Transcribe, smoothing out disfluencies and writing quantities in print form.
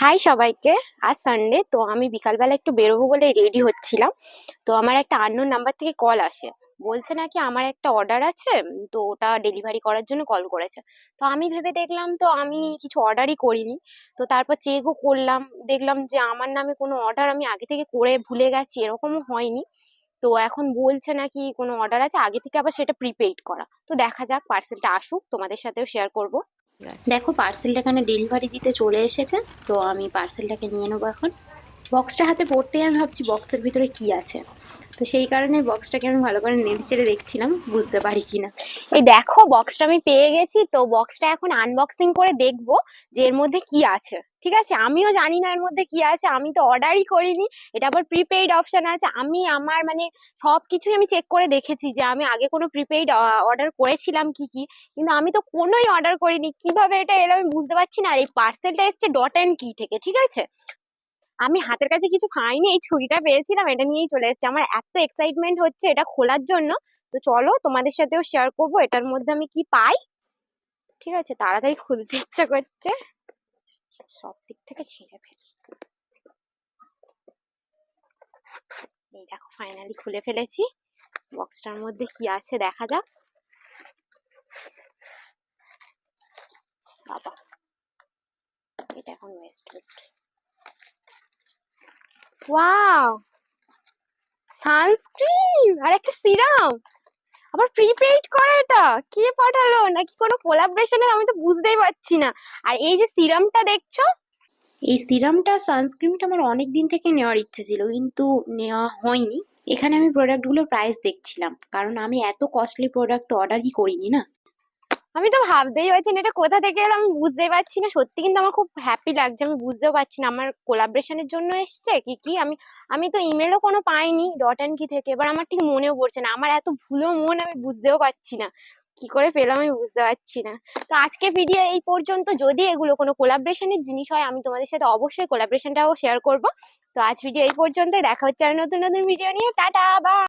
High সবাইকে। আজ Sunday, তো আমি বিকালবেলা একটু বেরোবো বলে রেডি হচ্ছিলাম। তো আমার একটা আননোন নাম্বার থেকে কল আসে, বলছে নাকি আমার একটা অর্ডার আছে, তো ওটা ডেলিভারি করার জন্য কল করেছে। তো আমি ভেবে দেখলাম তো আমি কিছু অর্ডারই করিনি। তো তারপর চেকও করলাম, দেখলাম যে আমার নামে কোনো অর্ডার আমি আগে থেকে করে ভুলে গেছি, এরকমও হয়নি। তো এখন বলছে নাকি কোনো অর্ডার আছে আগে থেকে, আবার সেটা প্রিপেইড করা। তো দেখা যাক, পার্সেলটা আসুক, তোমাদের সাথেও শেয়ার করবো। দেখো, পার্সেলটা এখানে ডেলিভারি দিতে চলে এসেছে। তো আমি পার্সেলটাকে নিয়ে নেবো এখন। বক্সটা হাতে পড়তেই আমি ভাবছি বক্সের ভিতরে কি আছে। তো সেই কারণে বক্সটাকে আমি ভালো করে নেড়ে চেড়ে দেখছিলাম, বুঝতে পারি কিনা। এই দেখো, বক্সটা আমি পেয়ে গেছি। তো বক্সটা এখন আনবক্সিং করে দেখবো যে এর মধ্যে কি আছে। ঠিক আছে, আমিও জানি না এর মধ্যে কি আছে, আমি তো অর্ডারই করিনি। এটা আবার প্রিপেইড অপশন আছে। আমি আমার মানে সবকিছুই আমি চেক করে দেখেছি যে আমি আগে কোনো প্রিপেইড অর্ডার করেছিলাম কি কি, কিন্তু আমি তো কোনোই অর্ডার করিনি। কিভাবে এটা এলো আমি বুঝতে পারছি না। আর এই পার্সেলটা এসছে ডট অ্যান্ড কি থেকে, ঠিক আছে। আমি হাতের কাছে কিছু পাইনি, এই ছুরিটা পেয়েছিলাম, এটা নিয়েই চলে এসেছি। আমার এত এক্সাইটমেন্ট হচ্ছে এটা খোলার জন্য। তো চলো তোমাদের সাথেও শেয়ার করবো এটার মধ্যে আমি কি পাই। ঠিক আছে, তাড়াতাড়ি খুলতে ইচ্ছা করছে, সব দিক থেকে ছিঁড়ে ফেলি। এই দেখো, ফাইনালি খুলে ফেলেছি। বক্সটার মধ্যে কি আছে দেখা যাক। বাবা, এটা এখন ওয়েস্ট হচ্ছে। ওয়াও, সানস্ক্রিন আর একটা সিরাম, আবার প্রিপেইড করা। এটা কে পাঠালো, নাকি কোনো কোলাবরেশনের, আমি তো বুঝতেই পারছি না। আর এই যে সিরামটা দেখছো, এই সিরামটা সানস্ক্রিনটা আমার অনেক দিন থেকে নেওয়ার ইচ্ছে ছিল, কিন্তু নেওয়া হয়নি। এখানে আমি প্রোডাক্টগুলোর প্রাইস দেখছিলাম, কারণ আমি এত কস্টলি প্রোডাক্ট তো অর্ডারই করিনি না। আমি তো ভাবতেই পারছি না এটা কোথা থেকে এলো, আমি বুঝতেই পারছি না সত্যি। কিন্তু আমার খুব হ্যাপি লাগছে, আমি বুঝতেও পারছি না আমার কোলাবরেশনের জন্য এসছে কি কি। আমি আমি তো ইমেলও কোনো পাইনি ডট অ্যান্ড কি থেকে। এবার আমার ঠিক মনেও পড়ছে না, আমার এত ভুলো মন, আমি বুঝতেও পারছি না কি করে পেলাম, আমি বুঝতে পারছি না। তো আজকে ভিডিও এই পর্যন্ত। যদি এগুলো কোনো কোলাবরেশনের জিনিস হয় আমি তোমাদের সাথে অবশ্যই কোলাবরেশনটাও শেয়ার করব। তো আজ ভিডিও এই পর্যন্ত, দেখা হচ্ছে আর নতুন নতুন ভিডিও নিয়ে। Tata, by.